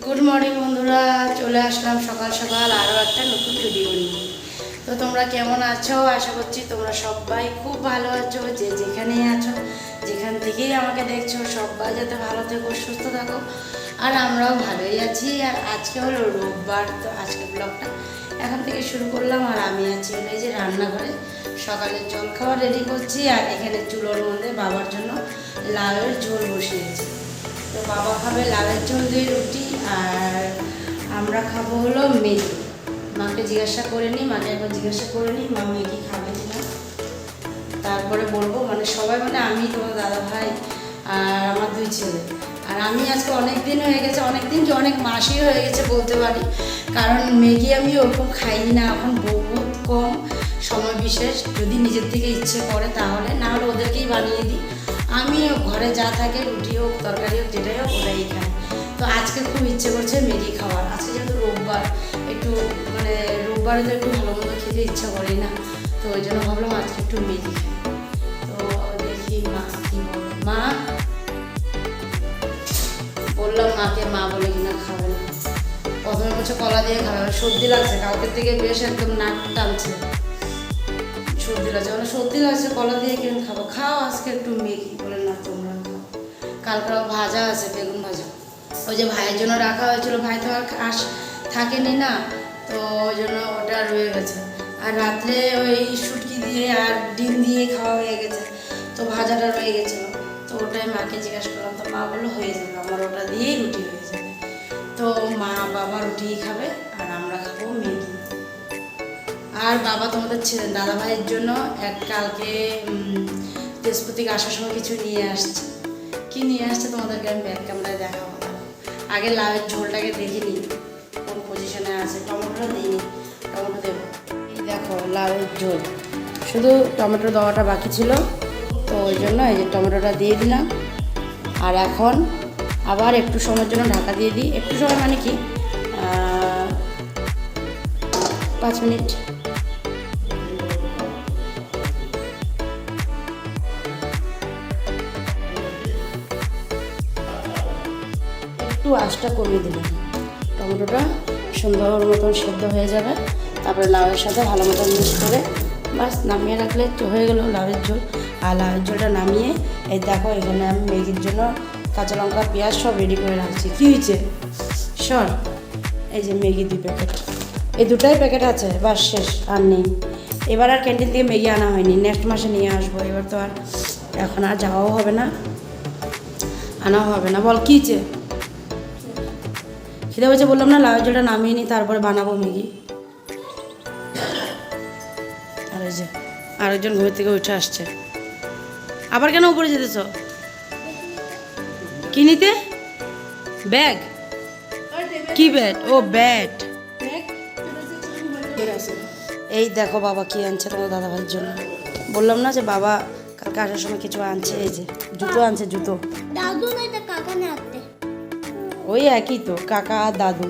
Good morning বন্ধুরা, চলে আসলাম সকাল সকাল আরও একটা নতুন ভিডিও নিয়ে। তো তোমরা কেমন আছো? আশা করছি তোমরা সবাই খুব ভালো আছো। যে যেখানেই আছো, যেখান থেকেই আমাকে দেখছো, সবাই যাতে ভালো থেকো, সুস্থ থাকো। আর আমরাও ভালোই আছি। আর আজকে হলো রোববার, তো আজকে ব্লগটা এখন থেকে শুরু করলাম। আর আমি আছি এই যে রান্নাঘরে, সকালের জলখাবার রেডি করছি। আর এখানে চুলোর মধ্যে বাবার জন্য লাউয়ের ঝোল বসিয়েছি। তো বাবা খাবে লাউয়ের ঝোল দিয়ে রুটি, আর আমরা খাবো হলো ম্যাগি। মাকে জিজ্ঞাসা করে নিই, মাকে একবার জিজ্ঞাসা করে নিই মা ম্যাগি খাবে কিনা, তারপরে বলবো। মানে সবাই, মানে আমি, তোমার দাদা ভাই আর আমার দুই ছেলে। আর আমি আজকে অনেক দিন হয়ে গেছে, অনেক দিন কি অনেক মাসই হয়ে গেছে বলতে পারি, কারণ ম্যাগি আমি ওরকম খাই না এখন, বহুত কম সময় বিশেষ। যদি নিজের থেকে ইচ্ছে করে তাহলে, না হলে ওদেরকেই বানিয়ে দিই। আমি ঘরে যা থাকে, রুটি হোক তরকারি হোক যেটাই হোক ওটাই খাই। তো আজকে খুব ইচ্ছে করছে ম্যাগি খাওয়ার। আজকে যেহেতু রোববার, একটু মানে রোববারে তো একটু ভালো মন্দ খেতে ইচ্ছা করি না, তো ওই জন্য ভাবলাম আজকে একটু ম্যাগি খাই। তো দেখি মা কি বলে। মা বললাম মাকে, মা বলে কিনা খাবে না। প্রথমে বলছে কলা দিয়ে খাবে, সর্দি লাগছে কালকের থেকে, বেশ একদম নাক টানছে, সর্দি লাগছে, মানে সর্দি লাগছে, কলা দিয়ে কেন খাবো, খাও আজকে একটু ম্যাগি। বলে না তোমরা খাও, কালকে ভাজা আছে, বেগুন ভাজা, ওই যে ভাইয়ের জন্য রাখা হয়েছিল, ভাই তো আর থাকেনি না, তো ওই জন্য ওটা রয়ে গেছে। আর রাত্রে ওই শুটকি দিয়ে আর ডিম দিয়ে খাওয়া হয়ে গেছে, তো ভাজাটা রয়ে গেছিলো, তো ওটাই মাকে জিজ্ঞাসা করলাম, তো মা বললো হয়ে যাবে, আমার ওটা দিয়েই রুটি হয়ে যাবে। তো মা বাবা রুটিই খাবে আর আমরা খাবো ম্যাগি। আর বাবা তোমাদের দাদা ভাইয়ের জন্য কালকে তেজপুর আসার সময় কিছু নিয়ে আসছে। কি নিয়ে আসছে তোমাদেরকে আমি ব্যাক ক্যামেরায় দেখাবো। আগে লাউয়ের ঝোলটাকে দেখিনি কোন পজিশনে আছে, টমেটো দিইনি, টমেটো দেবো। এই দেখো লাউয়ের ঝোল, শুধু টমেটো দেওয়াটা বাকি ছিল, তো ওই জন্য এই যে টমেটোটা দিয়ে দিলাম। আর এখন আবার একটু সময়ের জন্য ঢাকা দিয়ে দিই। একটু সময় মানে কি 5 মিনিট। একটু আঁচটা কমিয়ে দিলাম, টমেটোটা সুন্দর মতন সেদ্ধ হয়ে যাবে, তারপরে লাউয়ের সাথে ভালো মতন মিক্স করে বাস নামিয়ে রাখলে হয়ে গেল লাউয়ের ঝোল। আর লাউয়ের ঝোলটা নামিয়ে এই দেখো এখানে আমি ম্যাগির জন্য কাঁচা লঙ্কা পেঁয়াজ সব রেডি করে রাখছি। কী হয়েছে সর, এই যে ম্যাগি 2 প্যাকেট, এই 2টাই প্যাকেট আছে, বাস শেষ, আর নেই। এবার আর ক্যান্টিন থেকে ম্যাগি আনা হয়নি, নেক্সট মাসে নিয়ে আসবো। এবার তো আর এখন আর যাওয়াও হবে না, আনাও হবে না। বল কী হয়েছে? খিদে হয়েছে বললাম না, লাউয়ের ঝোলটা নামিয়ে নিই, তারপরে বানাবো ম্যাগি। আর এই যে আরেকজন ঘুমের থেকে উঠে আসছে। আবার কেন উপরে যেতেছ? কি নিতে? ব্যাগ? কি ব্যাট? ও ব্যাট। এই দেখো বাবা কি আনছে তোমার দাদা ভাইয়ের জন্য। বললাম না যে বাবা কালকে আসার সময় কিছু আনছে, এই যে জুতো আনছে, জুতো। দাদু না, এটা কাকা নিয়ে আসতে। ওই একই তো, কাকা আর দাদু।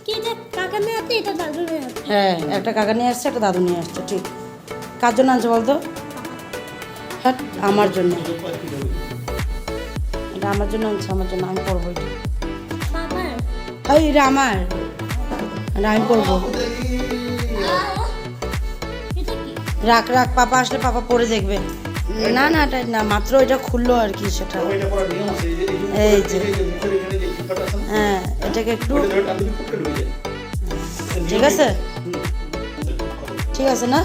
কি এটা কাকা নিয়ে আসতে, এটা দাদু নিয়ে আসতে? হ্যাঁ, একটা কাকা নিয়ে আসছে, একটা দাদু নিয়ে আসছে। ঠিক, কার জন্য আনছে বলতো? হ্যাঁ আমার জন্য, এটা আমার জন্য আনছে, আমার জন্য। আমি পরবো এটা, বাবার ওই এটা আমার, এটা আমি পরবো। এটা কি? রাখ রাখ, পাপা আসলে পাপা পরে দেখবে। না না, এটা না, মাত্র এটা খুললো আর কি সেটা। এই যে হ্যাঁ, এটাকে একটু, ঠিক আছে, ঠিক আছে না,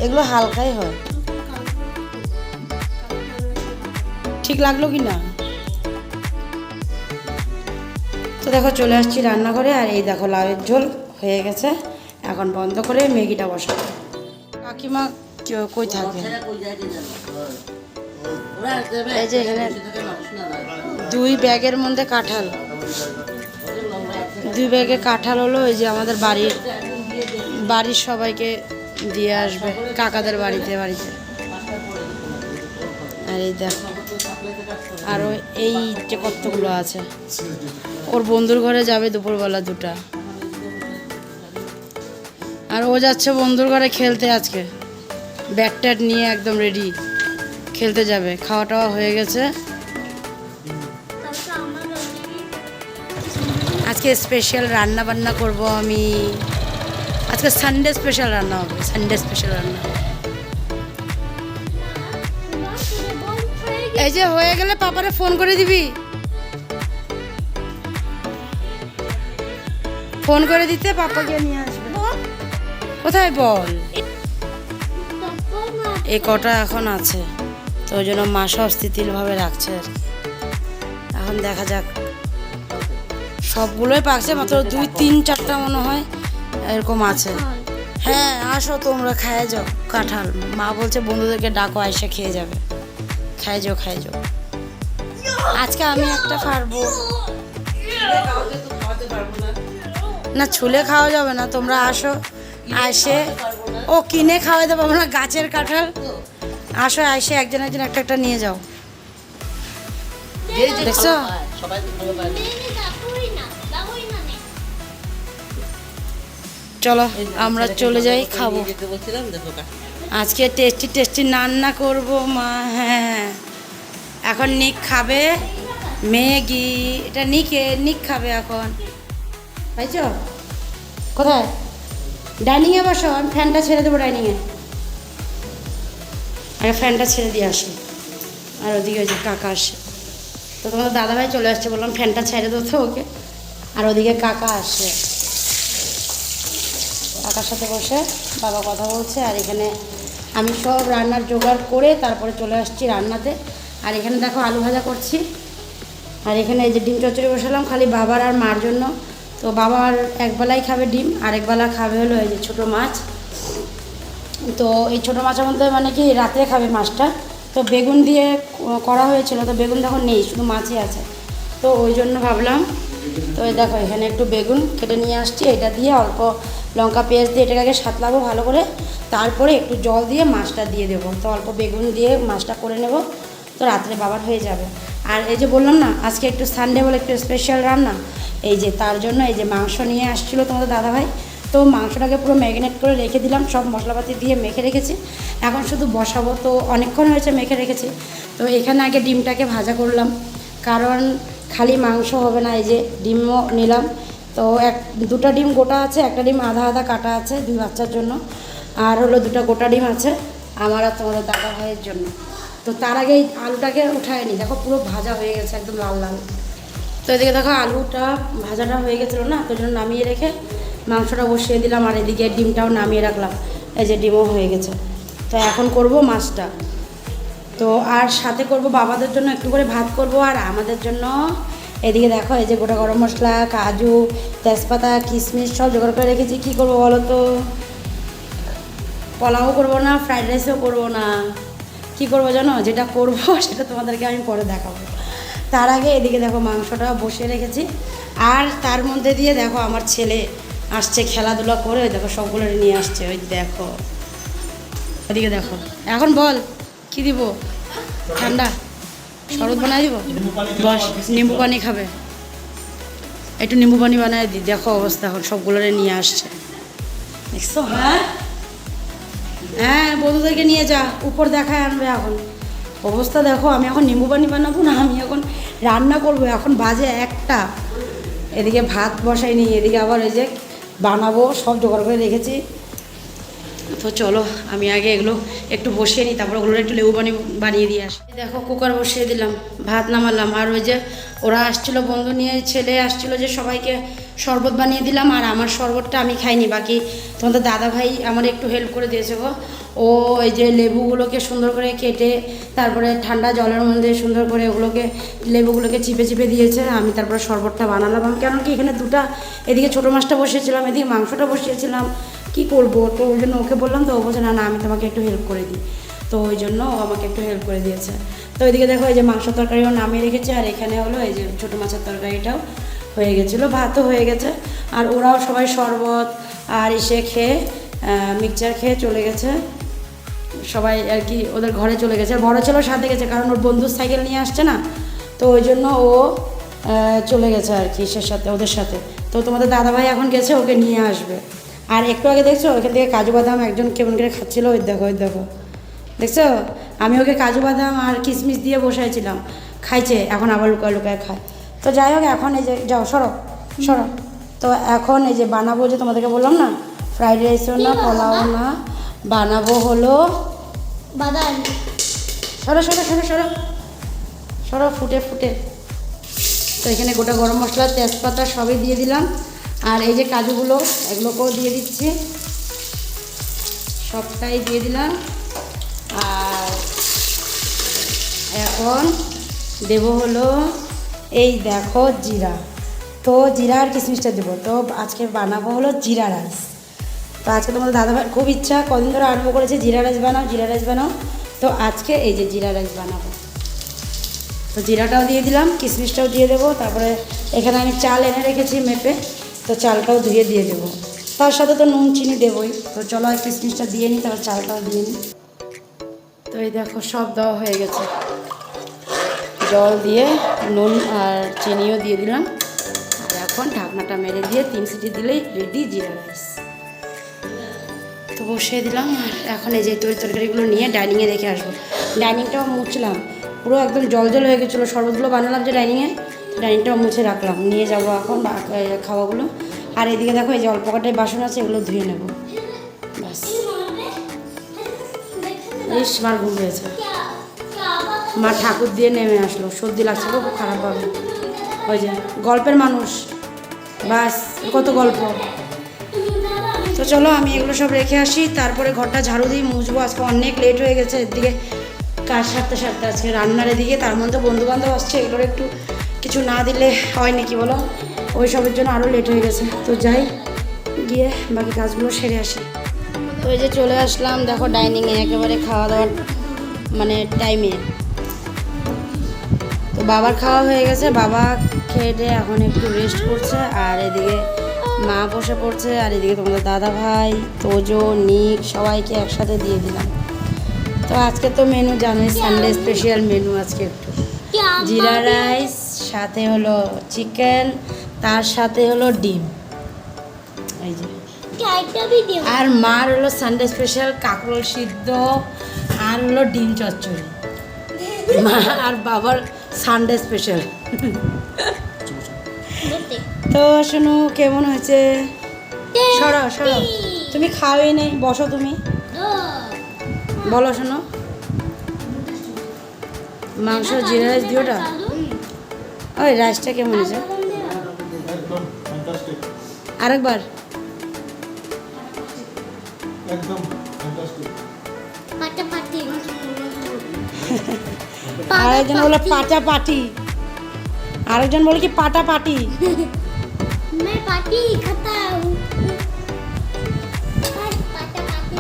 এগুলো হালকাই হয়। ঠিক লাগলো কি না? তো দেখো চলে আসছি রান্নাঘরে, আর এই দেখো লাউয়ের ঝোল হয়ে গেছে। এখন বন্ধ করে ম্যাগিটা বসাবো। কাকিমা কই থাকে? এই যে এখানে 2 ব্যাগের মধ্যে কাঁঠাল, 2 ব্যাগে কাঁঠাল হলো। এই যে আমাদের বাড়ির সবাইকে দিয়ে আসবে, কাকাদের বাড়িতে। আর এই দেখো আরও এই যে কতগুলো আছে, ওর বন্ধুর ঘরে যাবে দুপুরবেলা 2টা, আর ও যাচ্ছে বন্ধুর ঘরে খেলতে আজকে, ব্যাট ট্যাট নিয়ে একদম রেডি, খেলতে যাবে। খাওয়া টাওয়া হয়ে গেছে, আমার অলরেডি আজকে স্পেশাল রান্না বান্না করব আমি। আজকে সানডে স্পেশাল রান্না হবে, সানডে স্পেশাল রান্না। এই যে হয়ে গেলে পাপারে ফোন করে দিবি, ফোন করে দিতে পাপাকে নিয়ে আসবে। কোথায় বল? এই কটা এখন আছে, তো ওই জন্য মা সব স্থিতিলভাবে রাখছে আর কি। এখন দেখা যাক, সবগুলোই পাকছে, মাত্র 2-3-4টা মনে হয় এরকম আছে। হ্যাঁ আসো তোমরা, খায় যাও কাঁঠাল। মা বলছে বন্ধুদেরকে ডাকো, আইসা খেয়ে যাবে। খাই যাও, খাই যাও। আজকে আমি একটা পারবো না, ছুলে খাওয়া যাবে না। তোমরা আসো, আসে ও কিনে খাওয়াই দেবো না, গাছের কাঁঠাল। আসো, আসে একজন একজন একটা একটা নিয়ে যাও। দেখছো, চলো আমরা চলে যাই, খাবো। আজকে টেস্টি টেস্টি রান্না করবো মা। হ্যাঁ এখন নিক খাবে ম্যাগি, এটা নিক খাবে এখন। পাইছ কোথায়? ডাইনিংয়ে বসো, আমি ফ্যানটা ছেড়ে দেবো ডাইনিংয়ে। আগে ফ্যানটা ছেড়ে দিয়ে আসি। আর ওদিকে ওই যে কাকা আসে, তো তোমাদের দাদাভাই চলে আসছে, বললাম ফ্যানটা ছেড়ে দেবো তো ওকে। আর ওদিকে কাকা আসে, কাকার সাথে বসে বাবা কথা বলছে। আর এখানে আমি সব রান্নার জোগাড় করে তারপরে চলে আসছি রান্নাতে। আর এখানে দেখো আলু ভাজা করছি। আর এখানে এই যে ডিম চচ্চড়ি বসালাম খালি বাবার আর মার জন্য। তো বাবার একবেলাই খাবে ডিম, আর একবেলা খাবে হলো এই যে ছোটো মাছ। তো এই ছোটো মাছের মধ্যে মানে কি রাত্রে খাবে মাছটা। তো বেগুন দিয়ে করা হয়েছিল, তো বেগুন দেখো নেই, শুধু মাছই আছে। তো ওই জন্য ভাবলাম, তো এই দেখো এখানে একটু বেগুন কেটে নিয়ে আসছি, এটা দিয়ে অল্প লঙ্কা পেঁয়াজ দিয়ে এটাকে আগে সাতলাবো ভালো করে, তারপরে একটু জল দিয়ে মাছটা দিয়ে দেবো। তো অল্প বেগুন দিয়ে মাছটা করে নেব, তো রাত্রে বাবার হয়ে যাবে। আর এই যে বললাম না আজকে একটু সানডে বলে একটু স্পেশাল রান্না, এই যে তার জন্য এই যে মাংস নিয়ে আসছিলো তোমাদের দাদাভাই। তো মাংসটাকে পুরো ম্যারিনেট করে রেখে দিলাম, সব মশলাপাতি দিয়ে মেখে রেখেছি। এখন শুধু বসাবো, তো অনেকক্ষণ হয়েছে মেখে রেখেছি। তো এখানে আগে ডিমটাকে ভাজা করলাম, কারণ খালি মাংস হবে না। এই যে ডিমও নিলাম, তো দুটো ডিম গোটা আছে, একটা ডিম আধা আধা কাটা আছে 2 বাচ্চার জন্য, আর হলো 2টা গোটা ডিম আছে আমার আর তোমাদের দাদা ভাইয়ের জন্য। তো তার আগে এই আলুটাকে উঠায় নি, দেখো পুরো ভাজা হয়ে গেছে একদম লাল লাল। তো এদিকে দেখো আলুটা ভাজাটা হয়ে গেছিলো না, তো জন্য নামিয়ে রেখে মাংসটা বসিয়ে দিলাম। আর এদিকে ডিমটাও নামিয়ে রাখলাম, এই যে ডিমও হয়ে গেছে। তো এখন করব মাছটা। তো আর সাথে করব বাবাদের জন্য একটু করে ভাত করব, আর আমাদের জন্য এদিকে দেখো এই যে গোটা গরম মশলা, কাজু, তেজপাতা, কিশমিশ সব জোগাড় করে রেখেছি। কী করবো বলো তো? পোলাও করবো না, ফ্রাইড রাইসও করবো না, কী করবো জানো? যেটা করবো সেটা তোমাদেরকে আমি পরে দেখাবো। তার আগে এদিকে দেখো মাংসটা বসিয়ে রেখেছি। আর তার মধ্যে দিয়ে দেখো আমার ছেলে আসছে খেলাধুলা করে, ওই দেখো সবগুলো নিয়ে আসছে, ওই দেখো ওদিকে দেখো। এখন বল কি দিব? ঠান্ডা শরবত বানাই দিব, বস নিম্বু পানি খাবে, একটু নিম্বু পানি বানাই দিই। দেখো অবস্থা, এখন সবগুলো নিয়ে আসছে, দেখছো? হ্যাঁ হ্যাঁ বন্ধুদেরকে নিয়ে যা, উপর দেখায় আনবে। এখন অবস্থা দেখো, আমি এখন নিম্বু পানি বানাবো না, আমি এখন রান্না করবো। এখন বাজে 1টা, এদিকে ভাত বসাইনি, এদিকে আবার এই যে বানাবো, সব জোগাড় করে রেখেছি। তো চলো আমি আগে এগুলো একটু বসিয়ে নিই, তারপর ওগুলো একটু লেবু পানি বানিয়ে দিয়ে আসি। দেখো কুকার বসিয়ে দিলাম, ভাত নামালাম। আর ওই যে ওরা আসছিলো বন্ধু নিয়ে, ছেলে আসছিলো, যে সবাইকে শরবত বানিয়ে দিলাম। আর আমার শরবতটা আমি খাইনি, বাকি তোমাদের দাদাভাই আমার একটু হেল্প করে দিয়েছে গো। ও এই যে লেবুগুলোকে সুন্দর করে কেটে তারপরে ঠান্ডা জলের মধ্যে সুন্দর করে ওগুলোকে লেবুগুলোকে চিপে চিপে দিয়েছে। আমি তারপরে শরবতটা বানালাম। আমি কেন কি এখানে দুটা, এদিকে ছোটো মাছটা বসিয়েছিলাম, এদিকে মাংসটা বসিয়েছিলাম, কি করব? তো ওই জন্য ওকে বললাম, তো ও বলছে না না আমি তোমাকে একটু হেল্প করে দিই। তো ওই জন্য ও আমাকে একটু হেল্প করে দিয়েছে। তো ওইদিকে দেখো এই যে মাংস তরকারিও নামিয়ে রেখেছে, আর এখানে হলো এই যে ছোটো মাছের তরকারিটাও হয়ে গেছিলো, ভাতও হয়ে গেছে। আর ওরাও সবাই শরবত আর এসে খেয়ে মিক্সচার খেয়ে চলে গেছে সবাই আর কি, ওদের ঘরে চলে গেছে। বড় ছেলে সাথে গেছে, কারণ ওর বন্ধুর সাইকেল নিয়ে আসছে না, তো ওই জন্য ও চলে গেছে আর কি সে সাথে, ওদের সাথে। তো তোমাদের দাদাভাই এখন গেছে, ওকে নিয়ে আসবে। আর একটু আগে দেখছো ওইখান থেকে কাজু বাদাম একজন কেমন করে খাচ্ছিলো, ওই দেখো ওই দেখো, দেখছো? আমি ওকে কাজু বাদাম আর কিশমিশ দিয়ে বসাইছিলাম, খাইছে, এখন আবার লুকায় লুকায় খায়। তো যাই হোক এখন এই যে যাও সরো সরো। তো এখন এই যে বানাবো, যে তোমাদেরকে বললাম না ফ্রাইড রাইসও না পোলাও না, বানাবো হলো বাদাম। সরো সরো সরো সরো সরো ফুটে ফুটে। তো এখানে গোটা গরম মশলা তেজপাতা সবই দিয়ে দিলাম, আর এই যে কাজুগুলো এগুলোকেও দিয়ে দিচ্ছি, সবটাই দিয়ে দিলাম। আর এখন দেবো হলো এই দেখো জিরা, তো জিরা আর কিশমিশটা দেবো। তো আজকে বানাবো হলো জিরা রাইস। তো আজকে তোমাদের দাদাভাই খুব ইচ্ছা, কদিন ধরে আরম্ভ করেছে জিরা রাইস বানাও জিরা রাইস বানাও, তো আজকে এই যে জিরা রাইস বানাবো। তো জিরাটাও দিয়ে দিলাম, কিশমিশটাও দিয়ে দেবো, তারপরে এখানে আমি চাল এনে রেখেছি মেপে, তো চালটাও ধুয়ে দিয়ে দেবো। তার সাথে তো নুন চিনি দেবোই। তো চলো আর কিশমিশটা দিয়ে নিই, তারপর চালটাও দিয়ে নিই। তো এই দেখো সব দেওয়া হয়ে গেছে, জল দিয়ে নুন আর চিনিও দিয়ে দিলাম। আর এখন ঢাকনাটা মেরে দিয়ে 3 সিটি দিলেই রেডি জিরা রাইস। তো বসিয়ে দিলাম, আর এখন এই যে তরকারিগুলো নিয়ে ডাইনিংয়ে রেখে আসবো। ডাইনিংটাও মুছলাম, পুরো একদম জল জল হয়ে গেছিলো, শরবতগুলো বানালাম যে ডাইনিংয়ে, ডাইনিংটাও মুছে রাখলাম, নিয়ে যাবো এখন খাওয়াগুলো। আর এদিকে দেখো এই যে অল্প কটাই বাসন আছে, এগুলো ধুয়ে নেবো ব্যাস। এই মার ঘুম পেয়েছে, মা ঠাকুর দিয়ে নেমে আসলো, সর্দি লাগছে খুব খারাপ হবে। ওই যে গল্পের মানুষ, বাস কত গল্প। তো চলো আমি এগুলো সব রেখে আসি, তারপরে ঘরটা ঝাড়ু দিয়ে মুছবো। আজকে অনেক লেট হয়ে গেছে, এদিকে কাজ সারতে সারতে আজকে রান্নার এদিকে, তার মধ্যে বন্ধুবান্ধব আসছে, এগুলোর একটু কিছু না দিলে হয় নাকি বলো, ওই সবের জন্য আরও লেট হয়ে গেছে। তো যাই গিয়ে বাকি কাজগুলো সেরে আসি। তো এই যে চলে আসলাম দেখো ডাইনিংয়ে, একেবারে খাওয়া দাওয়ার মানে টাইমে। তো বাবার খাওয়া হয়ে গেছে, বাবা খেয়ে এখন একটু রেস্ট করছে, আর এদিকে মা বসে পড়ছে, আর এদিকে তোমাদের দাদা ভাই তোজো নিক সবাইকে একসাথে দিয়ে দিলাম। তো আজকে তো মেনু জানোই, সানডে স্পেশাল মেনু আজকে একটু জিরা রাইস, সাথে হলো চিকেন, তার সাথে হলো ডিম, এই যে। আর মার হলো সানডে স্পেশাল কাঁকরোল সিদ্ধ, আর হলো ডিম চচ্চড়ি। মা আর বাবার সানডে স্পেশাল। তো শোনো কেমন হয়েছে, সরো সরো, তুমি খাওয়াই নেই, বসো তুমি, বলো শোনো। মাংস জিরা রাইস দিওটা, ওই রাইসটা কেমন হয়েছে আরেকবার। আরেকজন বলে পাটা পাটি, আরেকজন বলে কি পাটা পাটি।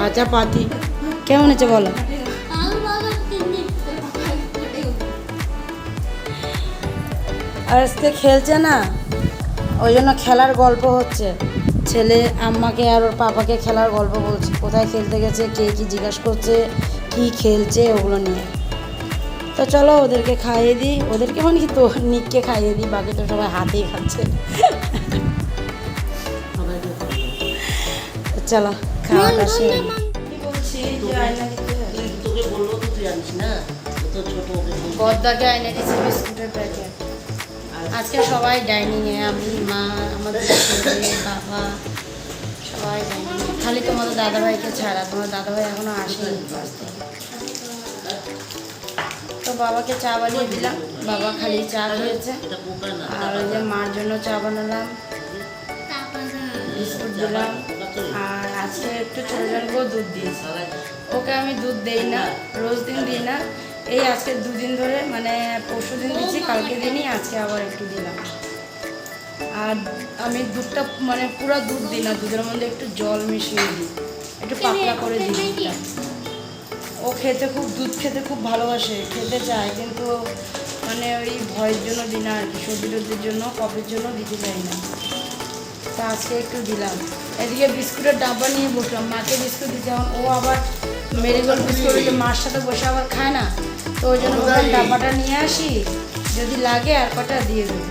আচ্ছা পাতি কেমন হয়েছে বলো। আর আজকে খেলছে না, ওই জন্য খেলার গল্প হচ্ছে, ছেলে আম্মাকে আর ওর পাপাকে খেলার গল্প বলছে, কোথায় খেলতে গেছে, কে কী জিজ্ঞাসা করছে, কি খেলছে ওগুলো নিয়ে। তো চলো ওদেরকে খাইয়ে দিই, ওদেরকে মানে কি তো নিককে খাইয়ে দিই, বাকি তো সবাই হাতেই খাচ্ছে। চলো খাওয়াটা শেষ। বদ্দাকে আইনে দিচ্ছি বিস্কুটের প্যাকেট। আজকে সবাই ডাইনিংয়ে, আমি মা আমাদের ছেলে বাবা সবাই ডাইনিংয়ে, খালি তোমাদের দাদাভাইকে ছাড়া, তোমার দাদাভাই এখনও আসেনি ক্লাস থেকে। তো বাবাকে চা বানিয়ে দিলাম, বাবা খালি চা খেয়েছে, আর ওই যে মার জন্য চা বানালাম, বিস্কুট দিলাম, আর আজকে একটু ছোটো জনকেও দুধ দিয়েছি। ওকে আমি দুধ দেই না, রোজ দিন দিই না, এই আজকে 2 দিন ধরে, মানে পরশু দিন দিচ্ছি, কালকে দিনই, আজকে আবার একটু দিলাম। আর আমি দুধটা মানে পুরো দুধ দিই না, দুধের মধ্যে একটু জল মিশিয়ে দিই, একটু পাতলা করে দিই দুধটা। ও খেতে খুব, দুধ খেতে খুব ভালোবাসে, খেতে চায়, কিন্তু মানে ওই ভয়ের জন্য দিই না আর কি, সর্দি টর্দির জন্য, কফের জন্য দিতে চাই না। তা আজকে একটু দিলাম। এদিকে বিস্কুটের ডাব্বা নিয়ে বসলাম, মাকে বিস্কুট দিতে, এখন ও আবার মেরিগোল্ড বিস্কুট ওই যে মার সাথে বসে আবার খায় না, তো ওই জন্য বললাম ডাব্বাটা নিয়ে আসি, যদি লাগে আর কটা দিয়ে দেবো।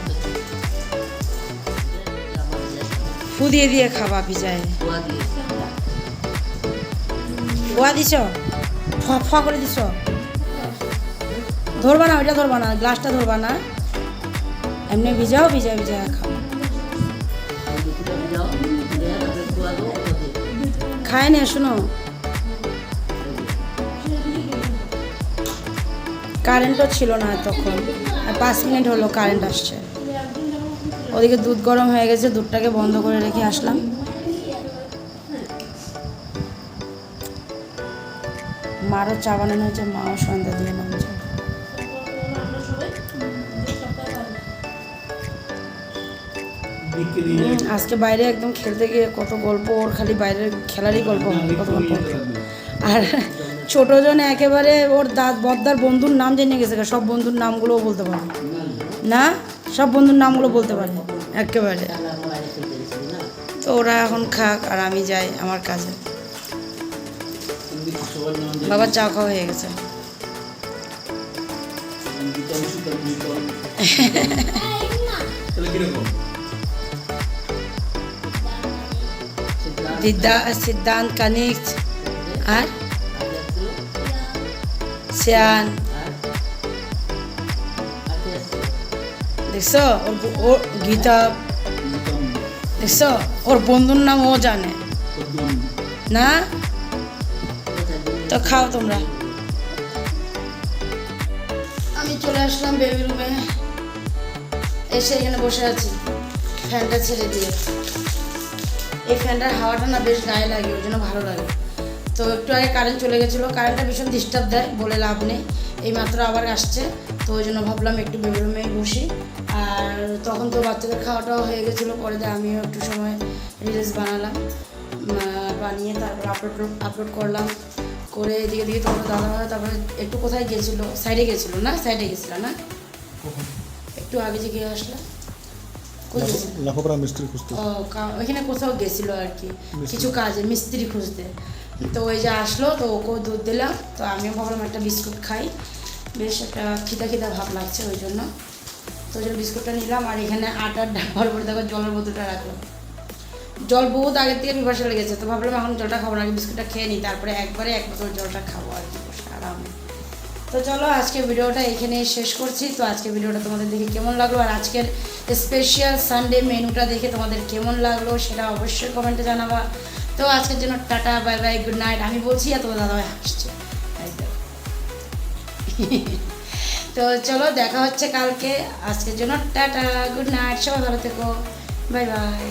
ফু দিয়ে দিয়ে খাবা পিজায়, গোয়া দিছ, ফা করে দিছ, ধরবা না, ওইটা ধরবা না, গ্লাসটা ধরবা না, এমনি ভিজাও ভিজা ভিজা খাও। খায় না শোনো, কারেন্টও ছিল না তখন, আর 5 মিনিট হলো কারেন্ট আসছে। ওদিকে দুধ গরম হয়ে গেছে, দুধটাকে বন্ধ করে রেখে আসলাম। মারও চা বানানো হয়েছে, মাও সন্ধ্যা দিয়ে নামছে। আজকে বাইরে একদম খেলতে গিয়ে কত গল্প, ওর খালি বাইরের খেলারই গল্প হয় কত গল্প। আর ছোটজন একেবারে ওর বদ্দার বন্ধুর নাম জেনে গেছে, সব বন্ধুর নামগুলোও বলতে পারে না, সব বন্ধুর নামগুলো বলতে পারে একেবারে। তো ওরা এখন খাক আর আমি যাই আমার কাজে। বাবার চা খাওয়া হয়ে গেছে। সিদ্ধান্ত, কানিক আর শ্যান। দেখছো ওর গীতা, দেখছো ওর বন্ধুর নাম ও জানে না। তো খাও তোমরা। আমি চলে আসলাম বেবি রুমে, এসে এখানে বসে আছি ফ্যানটা ছেড়ে দিয়ে। এই ফ্যানটার হাওয়াটা না বেশ গায়ে লাগে, ওই জন্য ভালো লাগে। তো একটু আগে কারেন্ট চলে গেছিলো, কারেন্টটা ভীষণ ডিস্টার্ব দেয়, বলে লাভ নেই। এই মাত্র আবার আসছে, তো ওই জন্য ভাবলাম একটু বেবি রুমেই বসি। আর তখন তো বাচ্চাদের খাওয়াটাও হয়ে গেছিলো, পরে দিয়ে আমিও একটু সময় রিলস বানালাম, বানিয়ে তারপর আপলোড করলাম। করে এদিকে দিকে তোমার দাদা হয়, তারপরে একটু কোথায় গেছিলো, সাইডে গেছিলো না, সাইডে গেছিলো না, একটু আগে যে গিয়ে আসলাম মিস্ত্রি খুঁজতে। ও ওইখানে কোথাও গেছিলো আর কি, কিছু কাজে মিস্ত্রি খুঁজতে। তো ওই যে আসলো, তো ওকেও দুধ দিলাম। তো আমিও ভাবলাম একটা বিস্কুট খাই, বেশ একটা খিদা খিদা ভাব লাগছে ওই জন্য। তো ওই জন্য বিস্কুটটা নিলাম। আর এখানে আটার ডাবার পরে দেখো জলের বোতলটা রাখলাম। জল বহুত আগের থেকে পিপাসা লেগেছে, তো ভাবলাম এখন জলটা খাবো না, আগে বিস্কুটটা খেয়ে নিই, তারপরে একবারে এক বোতল জলটা খাবো আর কি বসে আরামে। তো চলো আজকে ভিডিওটা এখানেই শেষ করছি। তো আজকে ভিডিওটা তোমাদের দেখে কেমন লাগলো, আর আজকের স্পেশাল সানডে মেনুটা দেখে তোমাদের কেমন লাগলো সেটা অবশ্যই কমেন্টে জানাবা। তো আজকের জন্য tata, bye bye, good night আমি বলছি, আর তোমার দাদাভাই হাসছে। তো চলো দেখা হচ্ছে কালকে। আজকের জন্য টাটা, গুড নাইট, সবাই ভালো থেকো, বাই বাই।